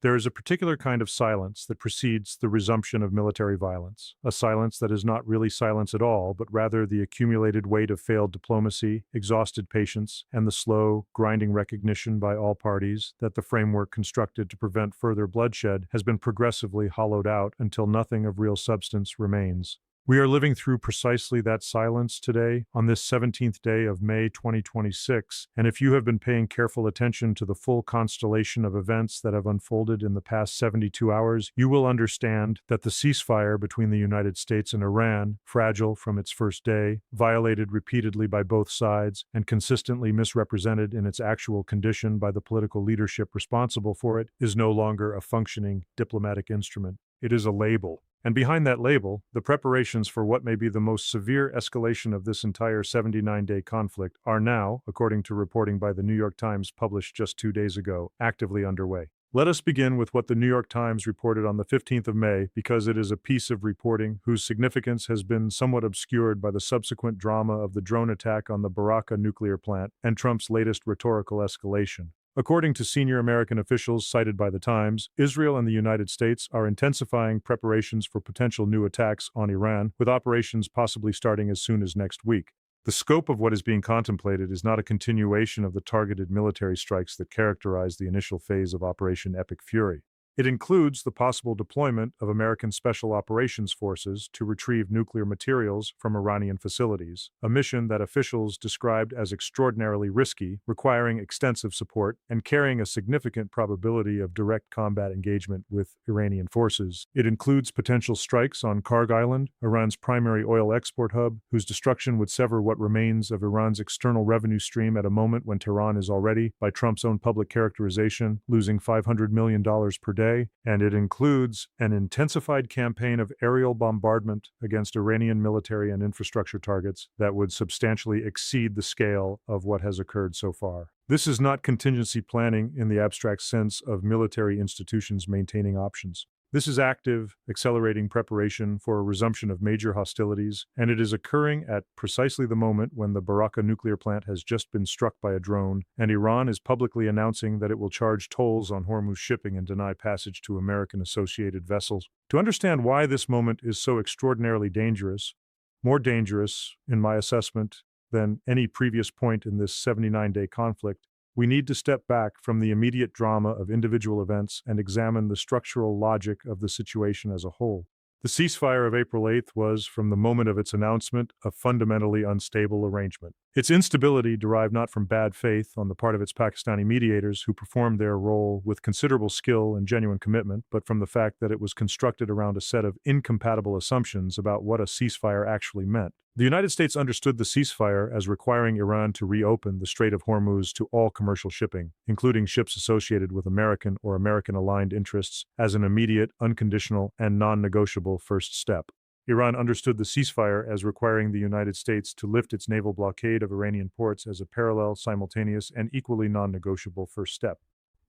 There is a particular kind of silence that precedes the resumption of military violence, a silence that is not really silence at all, but rather the accumulated weight of failed diplomacy, exhausted patience, and the slow, grinding recognition by all parties that the framework constructed to prevent further bloodshed has been progressively hollowed out until nothing of real substance remains. We are living through precisely that silence today, on this 17th day of May 2026, and if you have been paying careful attention to the full constellation of events that have unfolded in the past 72 hours, you will understand that the ceasefire between the United States and Iran, fragile from its first day, violated repeatedly by both sides, and consistently misrepresented in its actual condition by the political leadership responsible for it, is no longer a functioning diplomatic instrument. It is a label. And behind that label, the preparations for what may be the most severe escalation of this entire 79-day conflict are now, according to reporting by the New York Times published just 2 days ago, actively underway. Let us begin with what the New York Times reported on the 15th of May, because it is a piece of reporting whose significance has been somewhat obscured by the subsequent drama of the drone attack on the Baraka nuclear plant and Trump's latest rhetorical escalation. According to senior American officials cited by the Times, Israel and the United States are intensifying preparations for potential new attacks on Iran, with operations possibly starting as soon as next week. The scope of what is being contemplated is not a continuation of the targeted military strikes that characterized the initial phase of Operation Epic Fury. It includes the possible deployment of American Special Operations Forces to retrieve nuclear materials from Iranian facilities, a mission that officials described as extraordinarily risky, requiring extensive support, and carrying a significant probability of direct combat engagement with Iranian forces. It includes potential strikes on Karg Island, Iran's primary oil export hub, whose destruction would sever what remains of Iran's external revenue stream at a moment when Tehran is already, by Trump's own public characterization, losing $500 million per day. And it includes an intensified campaign of aerial bombardment against Iranian military and infrastructure targets that would substantially exceed the scale of what has occurred so far. This is not contingency planning in the abstract sense of military institutions maintaining options. This is active, accelerating preparation for a resumption of major hostilities, and it is occurring at precisely the moment when the Baraka nuclear plant has just been struck by a drone, and Iran is publicly announcing that it will charge tolls on Hormuz shipping and deny passage to American-associated vessels. To understand why this moment is so extraordinarily dangerous, more dangerous, in my assessment, than any previous point in this 79-day conflict, we need to step back from the immediate drama of individual events and examine the structural logic of the situation as a whole. The ceasefire of April 8th was, from the moment of its announcement, a fundamentally unstable arrangement. Its instability derived not from bad faith on the part of its Pakistani mediators, who performed their role with considerable skill and genuine commitment, but from the fact that it was constructed around a set of incompatible assumptions about what a ceasefire actually meant. The United States understood the ceasefire as requiring Iran to reopen the Strait of Hormuz to all commercial shipping, including ships associated with American or American-aligned interests, as an immediate, unconditional, and non-negotiable first step. Iran understood the ceasefire as requiring the United States to lift its naval blockade of Iranian ports as a parallel, simultaneous, and equally non-negotiable first step.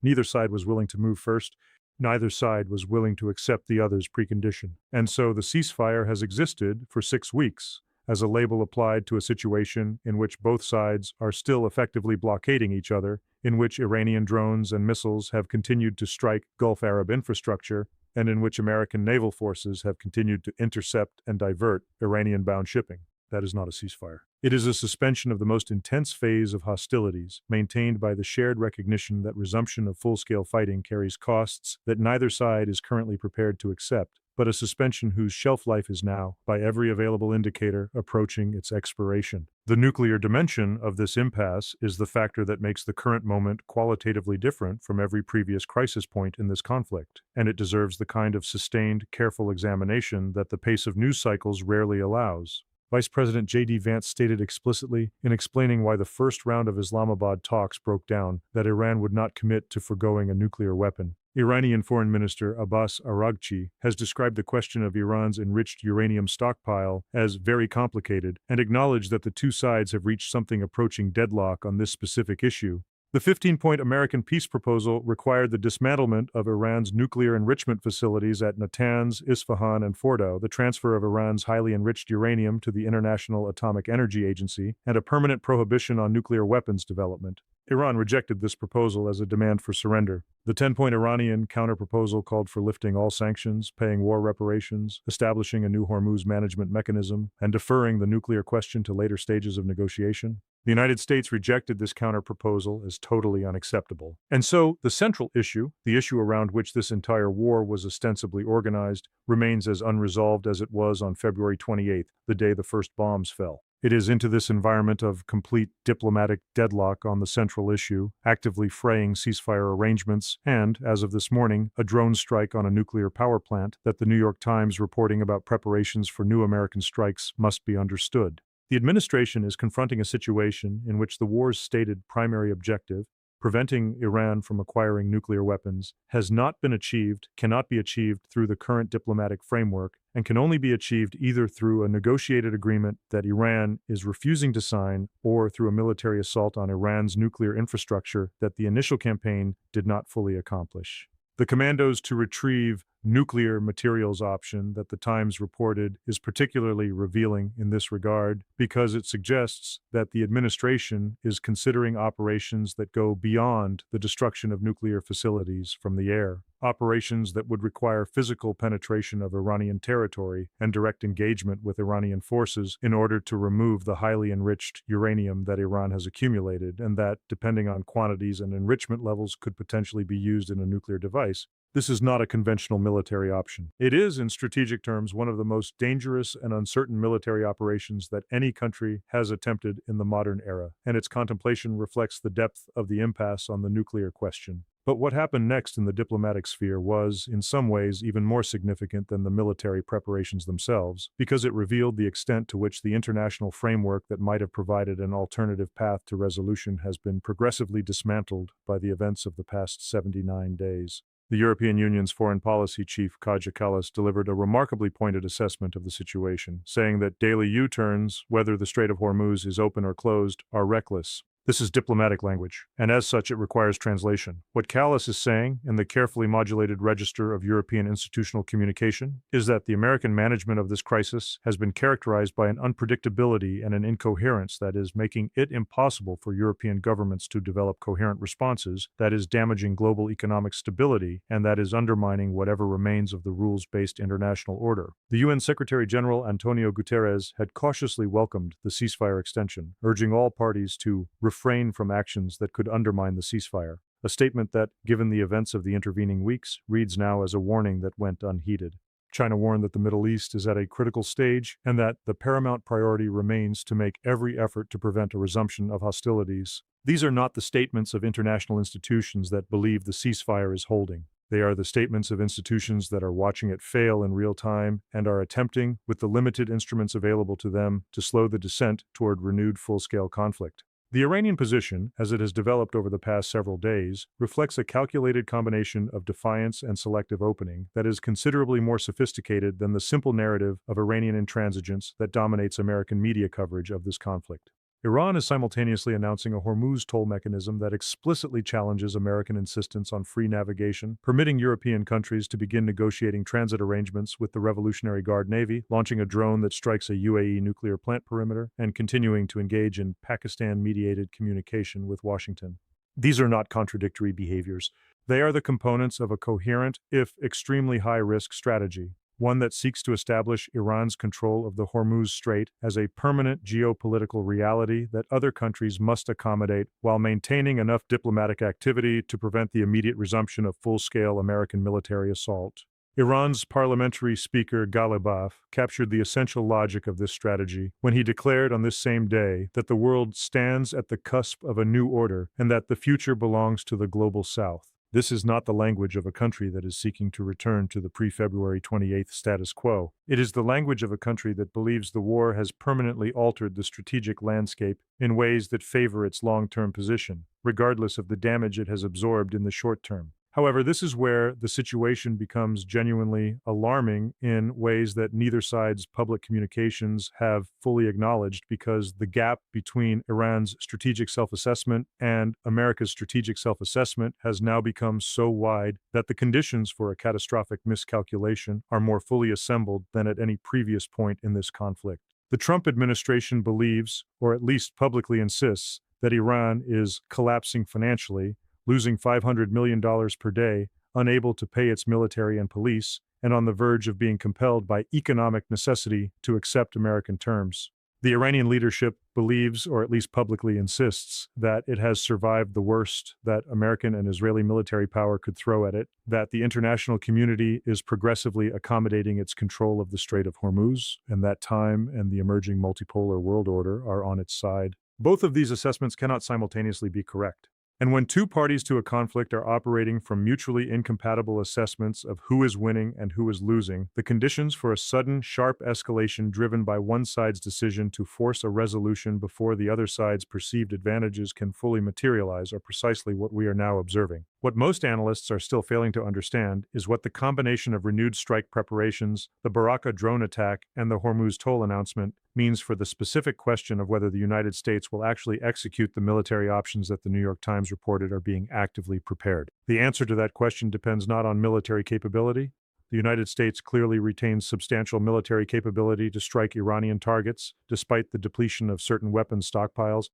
Neither side was willing to move first. Neither side was willing to accept the other's precondition. And so the ceasefire has existed for 6 weeks, as a label applied to a situation in which both sides are still effectively blockading each other, in which Iranian drones and missiles have continued to strike Gulf Arab infrastructure, and in which American naval forces have continued to intercept and divert Iranian-bound shipping. That is not a ceasefire. It is a suspension of the most intense phase of hostilities, maintained by the shared recognition that resumption of full-scale fighting carries costs that neither side is currently prepared to accept, but a suspension whose shelf life is now, by every available indicator, approaching its expiration. The nuclear dimension of this impasse is the factor that makes the current moment qualitatively different from every previous crisis point in this conflict, and it deserves the kind of sustained, careful examination that the pace of news cycles rarely allows. Vice President J.D. Vance stated explicitly, in explaining why the first round of Islamabad talks broke down, that Iran would not commit to forgoing a nuclear weapon. Iranian Foreign Minister Abbas Araghchi has described the question of Iran's enriched uranium stockpile as very complicated and acknowledged that the two sides have reached something approaching deadlock on this specific issue, The 15-point American peace proposal required the dismantlement of Iran's nuclear enrichment facilities at Natanz, Isfahan, and Fordow, the transfer of Iran's highly enriched uranium to the International Atomic Energy Agency, and a permanent prohibition on nuclear weapons development. Iran rejected this proposal as a demand for surrender. The 10-point Iranian counterproposal called for lifting all sanctions, paying war reparations, establishing a new Hormuz management mechanism, and deferring the nuclear question to later stages of negotiation. The United States rejected this counterproposal as totally unacceptable. And so, the central issue, the issue around which this entire war was ostensibly organized, remains as unresolved as it was on February 28th, the day the first bombs fell. It is into this environment of complete diplomatic deadlock on the central issue, actively fraying ceasefire arrangements, and, as of this morning, a drone strike on a nuclear power plant, that the New York Times reporting about preparations for new American strikes must be understood. The administration is confronting a situation in which the war's stated primary objective, preventing Iran from acquiring nuclear weapons, has not been achieved, cannot be achieved through the current diplomatic framework, and can only be achieved either through a negotiated agreement that Iran is refusing to sign or through a military assault on Iran's nuclear infrastructure that the initial campaign did not fully accomplish. The commandos to retrieve nuclear materials option that the Times reported is particularly revealing in this regard because it suggests that the administration is considering operations that go beyond the destruction of nuclear facilities from the air, operations that would require physical penetration of Iranian territory and direct engagement with Iranian forces in order to remove the highly enriched uranium that Iran has accumulated and that, depending on quantities and enrichment levels, could potentially be used in a nuclear device. This is not a conventional military option. It is, in strategic terms, one of the most dangerous and uncertain military operations that any country has attempted in the modern era, and its contemplation reflects the depth of the impasse on the nuclear question. But what happened next in the diplomatic sphere was, in some ways, even more significant than the military preparations themselves, because it revealed the extent to which the international framework that might have provided an alternative path to resolution has been progressively dismantled by the events of the past 79 days. The European Union's foreign policy chief, Kaja Kallas, delivered a remarkably pointed assessment of the situation, saying that daily U-turns, whether the Strait of Hormuz is open or closed, are reckless. This is diplomatic language, and as such it requires translation. What Kallas is saying, in the carefully modulated register of European institutional communication, is that the American management of this crisis has been characterized by an unpredictability and an incoherence that is making it impossible for European governments to develop coherent responses, that is damaging global economic stability, and that is undermining whatever remains of the rules-based international order. The UN Secretary-General Antonio Guterres had cautiously welcomed the ceasefire extension, urging all parties to refrain from actions that could undermine the ceasefire, a statement that, given the events of the intervening weeks, reads now as a warning that went unheeded. China warned that the Middle East is at a critical stage and that the paramount priority remains to make every effort to prevent a resumption of hostilities. These are not the statements of international institutions that believe the ceasefire is holding. They are the statements of institutions that are watching it fail in real time and are attempting, with the limited instruments available to them, to slow the descent toward renewed full-scale conflict. The Iranian position, as it has developed over the past several days, reflects a calculated combination of defiance and selective opening that is considerably more sophisticated than the simple narrative of Iranian intransigence that dominates American media coverage of this conflict. Iran is simultaneously announcing a Hormuz toll mechanism that explicitly challenges American insistence on free navigation, permitting European countries to begin negotiating transit arrangements with the Revolutionary Guard Navy, launching a drone that strikes a UAE nuclear plant perimeter, and continuing to engage in Pakistan-mediated communication with Washington. These are not contradictory behaviors. They are the components of a coherent, if extremely high-risk strategy, one that seeks to establish Iran's control of the Hormuz Strait as a permanent geopolitical reality that other countries must accommodate while maintaining enough diplomatic activity to prevent the immediate resumption of full-scale American military assault. Iran's parliamentary speaker Ghalibaf captured the essential logic of this strategy when he declared on this same day that the world stands at the cusp of a new order and that the future belongs to the global South. This is not the language of a country that is seeking to return to the pre-February 28th status quo. It is the language of a country that believes the war has permanently altered the strategic landscape in ways that favor its long-term position, regardless of the damage it has absorbed in the short term. However, this is where the situation becomes genuinely alarming in ways that neither side's public communications have fully acknowledged, because the gap between Iran's strategic self-assessment and America's strategic self-assessment has now become so wide that the conditions for a catastrophic miscalculation are more fully assembled than at any previous point in this conflict. The Trump administration believes, or at least publicly insists, that Iran is collapsing financially, losing $500 million per day, unable to pay its military and police, and on the verge of being compelled by economic necessity to accept American terms. The Iranian leadership believes, or at least publicly insists, that it has survived the worst that American and Israeli military power could throw at it, that the international community is progressively accommodating its control of the Strait of Hormuz, and that time and the emerging multipolar world order are on its side. Both of these assessments cannot simultaneously be correct. And when two parties to a conflict are operating from mutually incompatible assessments of who is winning and who is losing, the conditions for a sudden, sharp escalation driven by one side's decision to force a resolution before the other side's perceived advantages can fully materialize are precisely what we are now observing. What most analysts are still failing to understand is what the combination of renewed strike preparations, the Baraka drone attack, and the Hormuz toll announcement means for the specific question of whether the United States will actually execute the military options that the New York Times reported are being actively prepared. The answer to that question depends not on military capability. The United States clearly retains substantial military capability to strike Iranian targets, despite the depletion of certain weapons stockpiles,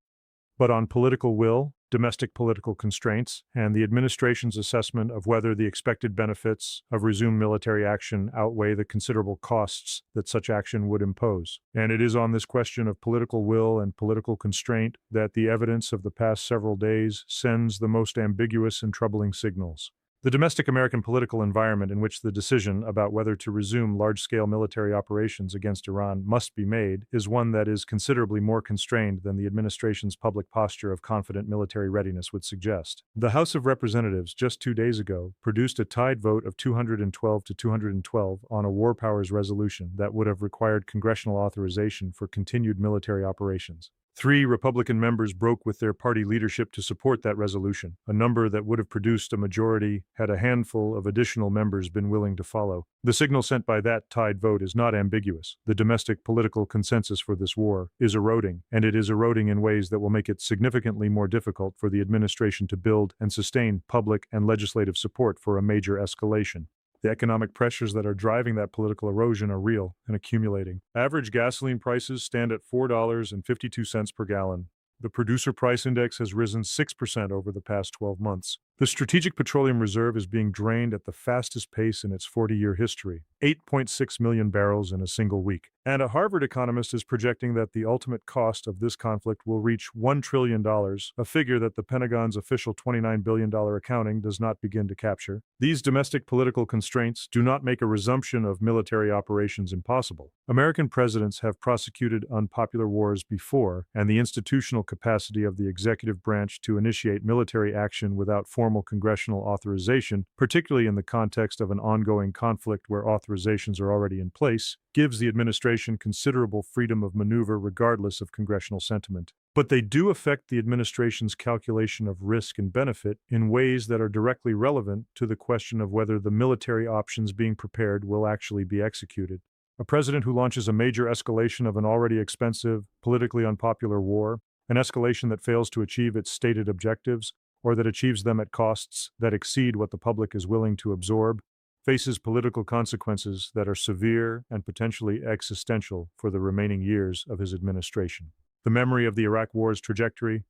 but on political will, domestic political constraints, and the administration's assessment of whether the expected benefits of resumed military action outweigh the considerable costs that such action would impose. And it is on this question of political will and political constraint that the evidence of the past several days sends the most ambiguous and troubling signals. The domestic American political environment in which the decision about whether to resume large-scale military operations against Iran must be made is one that is considerably more constrained than the administration's public posture of confident military readiness would suggest. The House of Representatives just 2 days ago produced a tied vote of 212 to 212 on a war powers resolution that would have required congressional authorization for continued military operations. 3 Republican members broke with their party leadership to support that resolution, a number that would have produced a majority had a handful of additional members been willing to follow. The signal sent by that tied vote is not ambiguous. The domestic political consensus for this war is eroding, and it is eroding in ways that will make it significantly more difficult for the administration to build and sustain public and legislative support for a major escalation. The economic pressures that are driving that political erosion are real and accumulating. Average gasoline prices stand at $4.52 per gallon. The producer price index has risen 6% over the past 12 months. The Strategic Petroleum Reserve is being drained at the fastest pace in its 40-year history, 8.6 million barrels in a single week. And a Harvard economist is projecting that the ultimate cost of this conflict will reach $1 trillion, a figure that the Pentagon's official $29 billion accounting does not begin to capture. These domestic political constraints do not make a resumption of military operations impossible. American presidents have prosecuted unpopular wars before, and the institutional capacity of the executive branch to initiate military action without formal congressional authorization, particularly in the context of an ongoing conflict where authorizations are already in place, gives the administration considerable freedom of maneuver regardless of congressional sentiment. But they do affect the administration's calculation of risk and benefit in ways that are directly relevant to the question of whether the military options being prepared will actually be executed. A president who launches a major escalation of an already expensive, politically unpopular war, an escalation that fails to achieve its stated objectives, or that achieves them at costs that exceed what the public is willing to absorb, faces political consequences that are severe and potentially existential for the remaining years of his administration. The memory of the Iraq War's trajectory,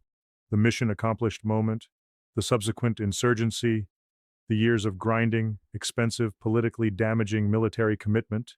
the mission accomplished moment, the subsequent insurgency, the years of grinding, expensive, politically damaging military commitment,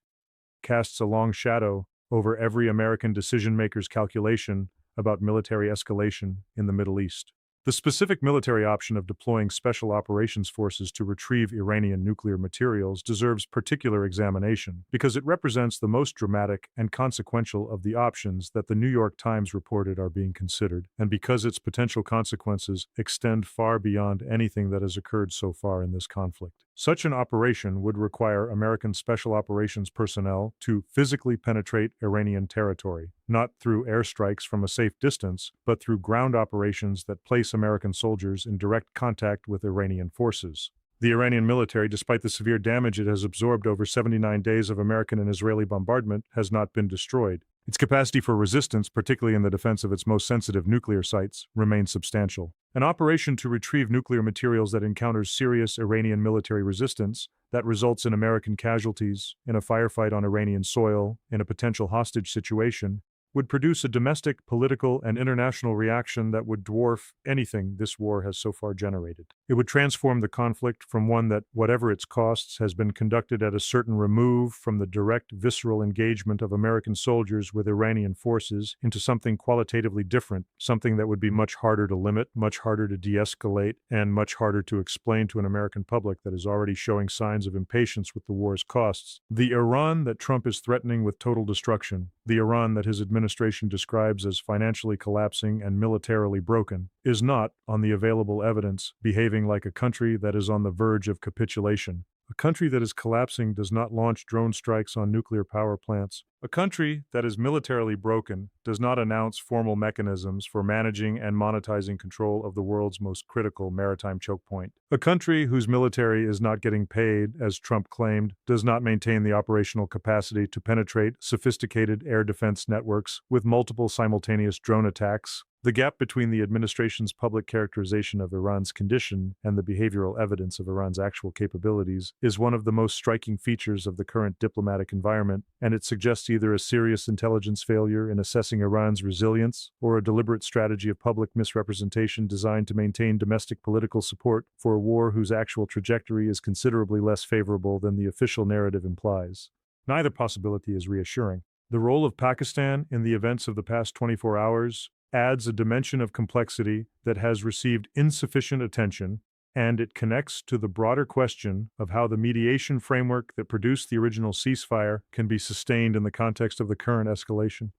casts a long shadow over every American decision-maker's calculation about military escalation in the Middle East. The specific military option of deploying special operations forces to retrieve Iranian nuclear materials deserves particular examination because it represents the most dramatic and consequential of the options that the New York Times reported are being considered, and because its potential consequences extend far beyond anything that has occurred so far in this conflict. Such an operation would require American special operations personnel to physically penetrate Iranian territory, not through airstrikes from a safe distance, but through ground operations that place American soldiers in direct contact with Iranian forces. The Iranian military, despite the severe damage it has absorbed over 79 days of American and Israeli bombardment, has not been destroyed. Its capacity for resistance, particularly in the defense of its most sensitive nuclear sites, remains substantial. An operation to retrieve nuclear materials that encounters serious Iranian military resistance, that results in American casualties, in a firefight on Iranian soil, in a potential hostage situation, would produce a domestic, political, and international reaction that would dwarf anything this war has so far generated. It would transform the conflict from one that, whatever its costs, has been conducted at a certain remove from the direct, visceral engagement of American soldiers with Iranian forces into something qualitatively different, something that would be much harder to limit, much harder to de-escalate, and much harder to explain to an American public that is already showing signs of impatience with the war's costs. The Iran that Trump is threatening with total destruction, the Iran that his administration describes as financially collapsing and militarily broken, is not, on the available evidence, behaving like a country that is on the verge of capitulation. A country that is collapsing does not launch drone strikes on nuclear power plants. A country that is militarily broken does not announce formal mechanisms for managing and monetizing control of the world's most critical maritime choke point. A country whose military is not getting paid, as Trump claimed, does not maintain the operational capacity to penetrate sophisticated air defense networks with multiple simultaneous drone attacks. The gap between the administration's public characterization of Iran's condition and the behavioral evidence of Iran's actual capabilities is one of the most striking features of the current diplomatic environment, and it suggests either a serious intelligence failure in assessing Iran's resilience or a deliberate strategy of public misrepresentation designed to maintain domestic political support for a war whose actual trajectory is considerably less favorable than the official narrative implies. Neither possibility is reassuring. The role of Pakistan in the events of the past 24 hours adds a dimension of complexity that has received insufficient attention, and it connects to the broader question of how the mediation framework that produced the original ceasefire can be sustained in the context of the current escalation.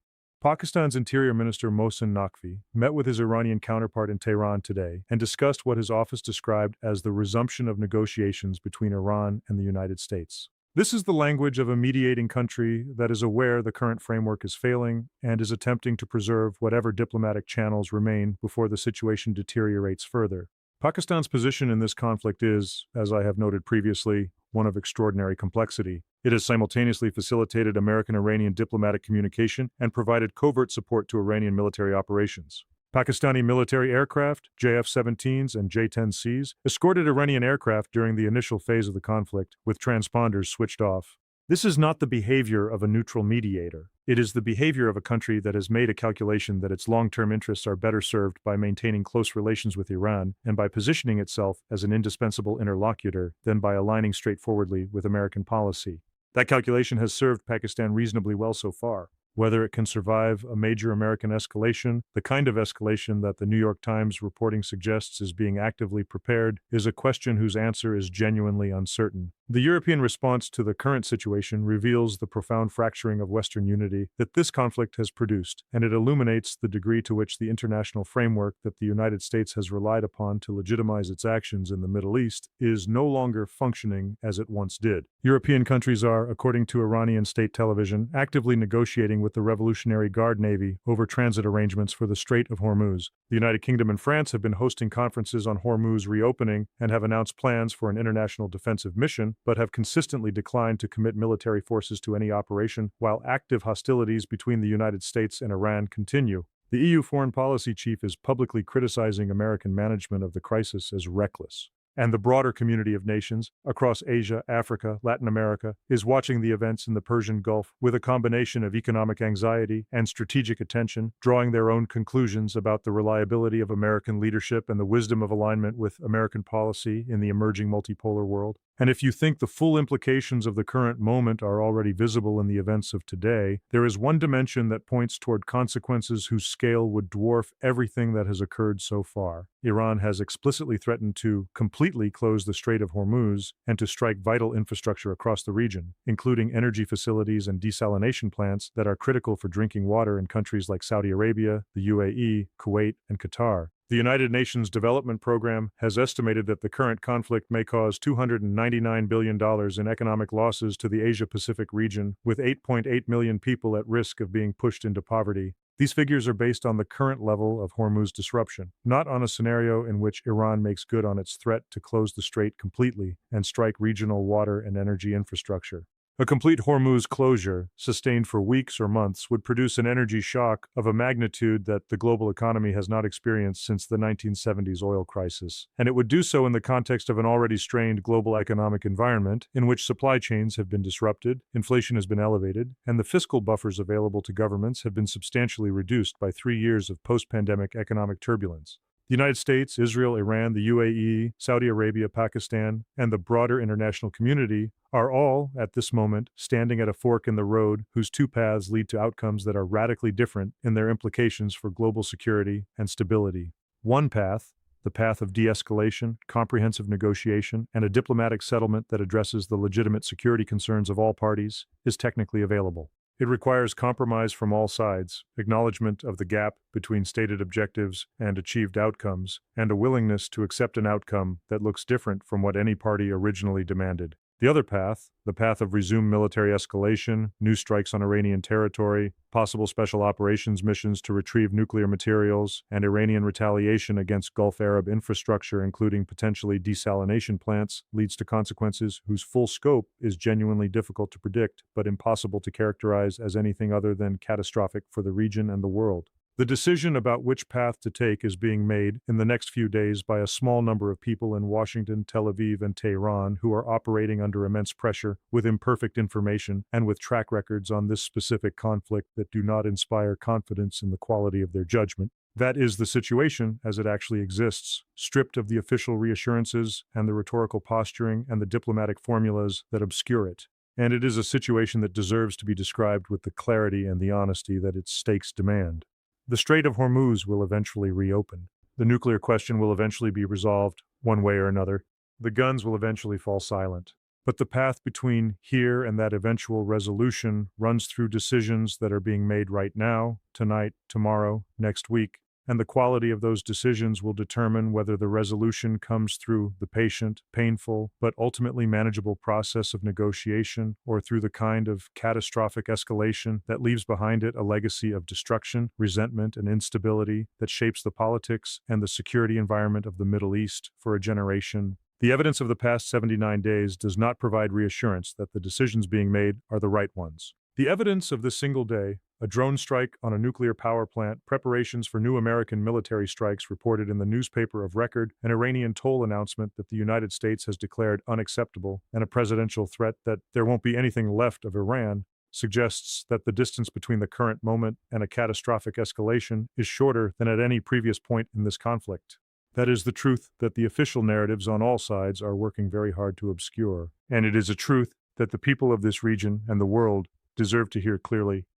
Pakistan's Interior Minister Mohsin Naqvi met with his Iranian counterpart in Tehran today and discussed what his office described as the resumption of negotiations between Iran and the United States. This is the language of a mediating country that is aware the current framework is failing and is attempting to preserve whatever diplomatic channels remain before the situation deteriorates further. Pakistan's position in this conflict is, as I have noted previously, one of extraordinary complexity. It has simultaneously facilitated American-Iranian diplomatic communication and provided covert support to Iranian military operations. Pakistani military aircraft, JF-17s and J-10Cs, escorted Iranian aircraft during the initial phase of the conflict, with transponders switched off. This is not the behavior of a neutral mediator. It is the behavior of a country that has made a calculation that its long-term interests are better served by maintaining close relations with Iran and by positioning itself as an indispensable interlocutor than by aligning straightforwardly with American policy. That calculation has served Pakistan reasonably well so far. Whether it can survive a major American escalation, the kind of escalation that the New York Times reporting suggests is being actively prepared, is a question whose answer is genuinely uncertain. The European response to the current situation reveals the profound fracturing of Western unity that this conflict has produced, and it illuminates the degree to which the international framework that the United States has relied upon to legitimize its actions in the Middle East is no longer functioning as it once did. European countries are, according to Iranian state television, actively negotiating with the Revolutionary Guard Navy over transit arrangements for the Strait of Hormuz. The United Kingdom and France have been hosting conferences on Hormuz reopening and have announced plans for an international defensive mission, but have consistently declined to commit military forces to any operation, while active hostilities between the United States and Iran continue. The EU foreign policy chief is publicly criticizing American management of the crisis as reckless. And the broader community of nations across Asia, Africa, Latin America is watching the events in the Persian Gulf with a combination of economic anxiety and strategic attention, drawing their own conclusions about the reliability of American leadership and the wisdom of alignment with American policy in the emerging multipolar world. And if you think the full implications of the current moment are already visible in the events of today, there is one dimension that points toward consequences whose scale would dwarf everything that has occurred so far. Iran has explicitly threatened to completely close the Strait of Hormuz and to strike vital infrastructure across the region, including energy facilities and desalination plants that are critical for drinking water in countries like Saudi Arabia, the UAE, Kuwait, and Qatar. The United Nations Development Program has estimated that the current conflict may cause $299 billion in economic losses to the Asia-Pacific region, with 8.8 million people at risk of being pushed into poverty. These figures are based on the current level of Hormuz disruption, not on a scenario in which Iran makes good on its threat to close the strait completely and strike regional water and energy infrastructure. A complete Hormuz closure, sustained for weeks or months, would produce an energy shock of a magnitude that the global economy has not experienced since the 1970s oil crisis. And it would do so in the context of an already strained global economic environment in which supply chains have been disrupted, inflation has been elevated, and the fiscal buffers available to governments have been substantially reduced by 3 years of post-pandemic economic turbulence. The United States, Israel, Iran, the UAE, Saudi Arabia, Pakistan, and the broader international community are all, at this moment, standing at a fork in the road whose two paths lead to outcomes that are radically different in their implications for global security and stability. One path, the path of de-escalation, comprehensive negotiation, and a diplomatic settlement that addresses the legitimate security concerns of all parties, is technically available. It requires compromise from all sides, acknowledgement of the gap between stated objectives and achieved outcomes, and a willingness to accept an outcome that looks different from what any party originally demanded. The other path, the path of resumed military escalation, new strikes on Iranian territory, possible special operations missions to retrieve nuclear materials, and Iranian retaliation against Gulf Arab infrastructure, including potentially desalination plants, leads to consequences whose full scope is genuinely difficult to predict, but impossible to characterize as anything other than catastrophic for the region and the world. The decision about which path to take is being made in the next few days by a small number of people in Washington, Tel Aviv, and Tehran who are operating under immense pressure, with imperfect information, and with track records on this specific conflict that do not inspire confidence in the quality of their judgment. That is the situation as it actually exists, stripped of the official reassurances and the rhetorical posturing and the diplomatic formulas that obscure it. And it is a situation that deserves to be described with the clarity and the honesty that its stakes demand. The Strait of Hormuz will eventually reopen. The nuclear question will eventually be resolved, one way or another. The guns will eventually fall silent. But the path between here and that eventual resolution runs through decisions that are being made right now, tonight, tomorrow, next week, and the quality of those decisions will determine whether the resolution comes through the patient, painful, but ultimately manageable process of negotiation or through the kind of catastrophic escalation that leaves behind it a legacy of destruction, resentment, and instability that shapes the politics and the security environment of the Middle East for a generation. The evidence of the past 79 days does not provide reassurance that the decisions being made are the right ones. The evidence of this single day, a drone strike on a nuclear power plant, preparations for new American military strikes reported in the newspaper of record, an Iranian toll announcement that the United States has declared unacceptable, and a presidential threat that there won't be anything left of Iran, suggests that the distance between the current moment and a catastrophic escalation is shorter than at any previous point in this conflict. That is the truth that the official narratives on all sides are working very hard to obscure, and it is a truth that the people of this region and the world deserve to hear clearly